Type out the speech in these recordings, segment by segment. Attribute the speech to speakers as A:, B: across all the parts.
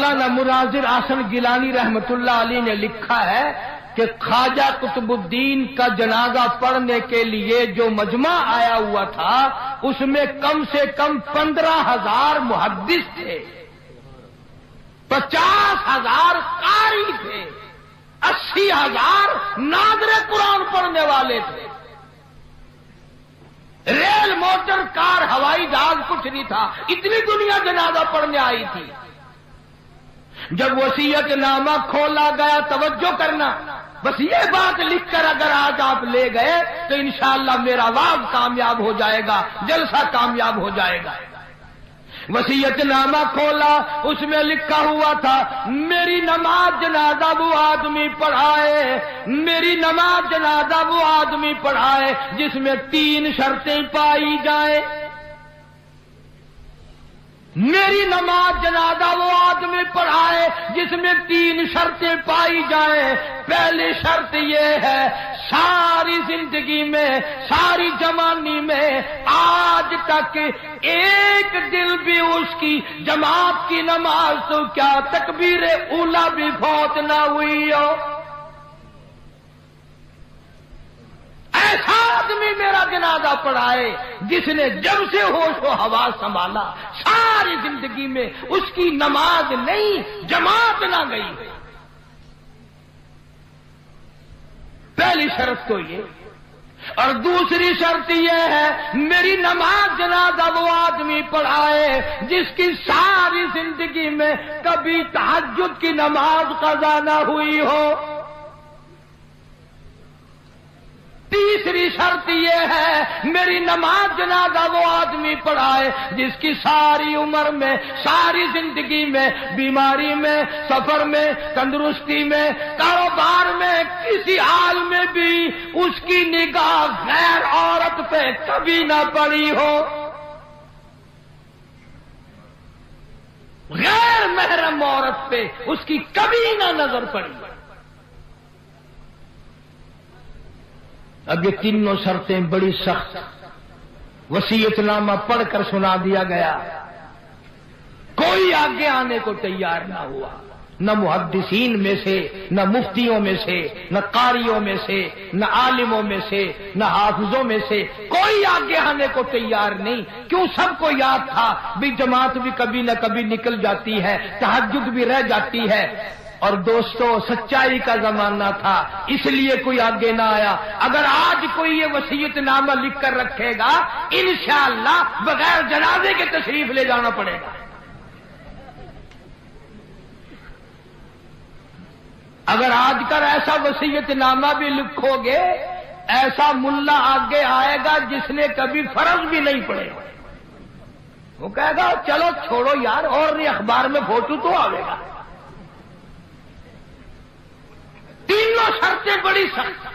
A: مولانا مناظر احسن گیلانی رحمت اللہ علیہ نے لکھا ہے کہ خواجہ قطب الدین کا جنازہ پڑھنے کے لیے جو مجمع آیا ہوا تھا اس میں کم سے کم 15,000 محدث تھے، 50,000 قاری تھے، 80,000 ناظر قرآن پڑھنے والے تھے۔ ریل، موٹر، کار، ہوائی جہاز کچھ نہیں تھا، اتنی دنیا جنازہ پڑھنے آئی تھی۔ جب وصیت نامہ کھولا گیا، توجہ کرنا، بس یہ بات لکھ کر اگر آج آپ لے گئے تو انشاءاللہ میرا واز کامیاب ہو جائے گا، جلسہ کامیاب ہو جائے گا۔ وصیت نامہ کھولا، اس میں لکھا ہوا تھا میری نماز جنازہ وہ آدمی پڑھائے، میری نماز جنازہ وہ آدمی پڑھائے جس میں 3 شرطیں پائی جائیں۔ میری نماز جنازہ وہ آدمی پڑھائے جس میں 3 شرطیں پائی جائیں۔ پہلی شرط یہ ہے ساری زندگی میں، ساری جوانی میں آج تک ایک دن بھی اس کی جماعت کی نماز تو کیا تکبیر اولا بھی فوت نہ ہوئی ہو۔ ایسا آدمی میرا جنازہ پڑھائے جس نے جب سے ہوش و حواس سنبھالا ساری زندگی میں اس کی نماز نہیں، جماعت نہ گئی۔ پہلی شرط تو یہ، اور دوسری شرط یہ ہے میری نماز جنازہ وہ آدمی پڑھائے جس کی ساری زندگی میں کبھی تہجد کی نماز قضا نہ ہوئی ہو۔ تیسری شرط یہ ہے میری نماز جنازہ وہ آدمی پڑھائے جس کی ساری عمر میں، ساری زندگی میں، بیماری میں، سفر میں، تندرستی میں، کاروبار میں، کسی حال میں بھی اس کی نگاہ غیر عورت پہ کبھی نہ پڑی ہو، غیر محرم عورت پہ اس کی کبھی نہ نظر پڑی۔ اب یہ تینوں شرطیں بڑی سخت، وصیت نامہ پڑھ کر سنا دیا گیا، کوئی آگے آنے کو تیار نہ ہوا، نہ محدثین میں سے، نہ مفتیوں میں سے، نہ قاریوں میں سے، نہ عالموں میں سے، نہ حافظوں میں سے، کوئی آگے آنے کو تیار نہیں۔ کیوں؟ سب کو یاد تھا بھی جماعت بھی کبھی نہ کبھی نکل جاتی ہے، تہجد بھی رہ جاتی ہے، اور دوستو سچائی کا زمانہ تھا، اس لیے کوئی آگے نہ آیا۔ اگر آج کوئی یہ وصیت نامہ لکھ کر رکھے گا انشاءاللہ بغیر جنازے کے تشریف لے جانا پڑے گا۔ اگر آج کر ایسا وصیت نامہ بھی لکھو گے، ایسا ملا آگے آئے گا جس نے کبھی فرض بھی نہیں پڑے، وہ کہے گا چلو چھوڑو یار، اور نہیں اخبار میں فوٹو تو آئے گا۔ تینوں شرطیں بڑی سخت،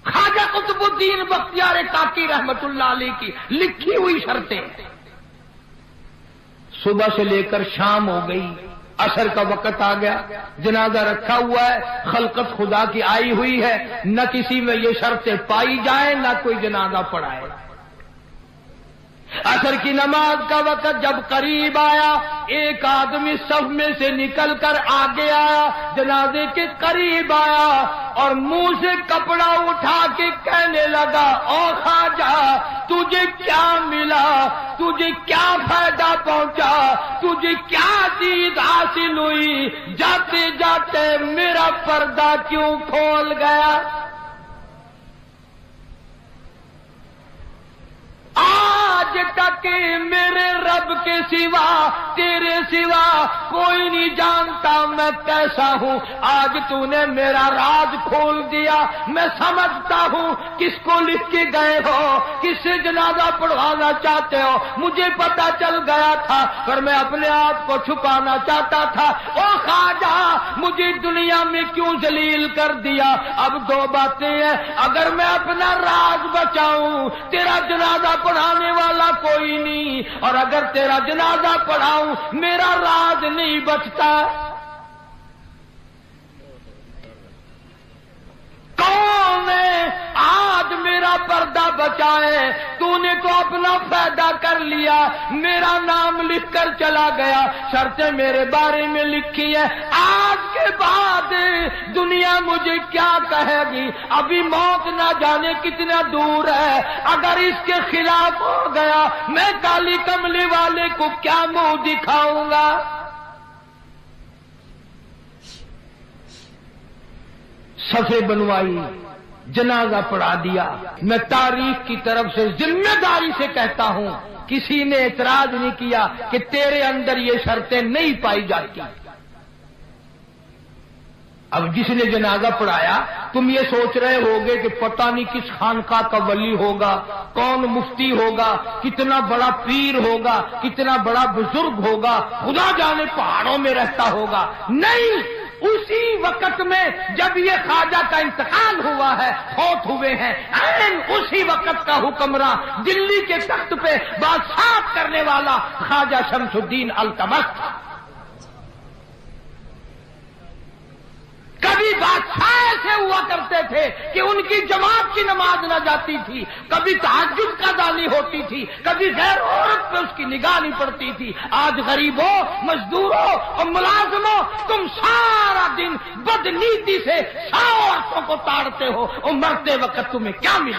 A: خواجہ قطب الدین بختیار کاکی رحمت اللہ علیہ کی لکھی ہوئی شرطیں۔ صبح سے لے کر شام ہو گئی، عصر کا وقت آ گیا، جنازہ رکھا ہوا ہے، خلقت خدا کی آئی ہوئی ہے، نہ کسی میں یہ شرطیں پائی جائیں، نہ کوئی جنازہ پڑھائے۔ عصر کی نماز کا وقت جب قریب آیا، ایک آدمی صف میں سے نکل کر آگے آیا، جنازے کے قریب آیا اور منہ سے کپڑا اٹھا کے کہنے لگا او خواجہ تجھے کیا ملا، تجھے کیا فائدہ پہنچا، تجھے کیا چیز حاصل ہوئی، جاتے جاتے میرا پردہ کیوں کھول گیا؟ آج تک میرے رب کے سوا، تیرے سوا کوئی نہیں جانتا میں کیسا ہوں، آج تو نے میرا راز کھول دیا، میں سمجھتا ہوں کس کو لکھ کے گئے ہو، کس سے جنازہ پڑھوانا چاہتے ہو، مجھے پتا چل گیا تھا پر میں اپنے آپ کو چھپانا چاہتا تھا۔ او خواجہ مجھے دنیا میں کیوں ذلیل کر دیا؟ اب دو باتیں ہیں، اگر میں اپنا راز بچاؤں تیرا جنازہ پڑھانے والا کوئی نہیں، اور اگر تیرا جنازہ پڑھاؤں میرا راز نہیں بچتا۔ کون ہے آج میرا پردہ بچائے؟ تو نے تو اپنا فائدہ کر لیا، میرا نام لکھ کر چلا گیا، شرطیں میرے بارے میں لکھی ہے، آج کے بعد دنیا مجھے کیا کہے گی؟ ابھی موت نہ جانے کتنا دور ہے، اگر اس کے خلاف ہو گیا میں کالی کملی والے کو کیا منہ دکھاؤں گا؟ صفے بنوائی، جنازہ پڑھا دیا۔ میں تاریخ کی طرف سے ذمہ داری سے کہتا ہوں، کسی نے اعتراض نہیں کیا کہ تیرے اندر یہ شرطیں نہیں پائی جاتی۔ اب جس نے جنازہ پڑھایا، تم یہ سوچ رہے ہوگے کہ پتہ نہیں کس خانقاہ کا ولی ہوگا، کون مفتی ہوگا، کتنا بڑا پیر ہوگا، کتنا بڑا بزرگ ہوگا، خدا جانے پہاڑوں میں رہتا ہوگا۔ نہیں، اسی وقت میں جب یہ خواجہ کا انتقال ہوا ہے، فوت ہوئے ہیں، اسی وقت کا حکمراں، دلی کے تخت پہ بادشاہ کرنے والا خواجہ شمس الدین التمش تھا۔ کبھی بادشاہ ایسے ہوا کرتے تھے کہ ان کی جماعت کی نماز نہ جاتی تھی، کبھی تہجد کا دانی ہوتی تھی، کبھی غیر عورت پہ اس کی نگاہ نہیں پڑتی تھی۔ آج غریبوں، مزدوروں اور ملازموں، تم سارا دن بدنیتی سے 100 عورتوں کو تاڑتے ہو، اور مرتے وقت تمہیں کیا ملا؟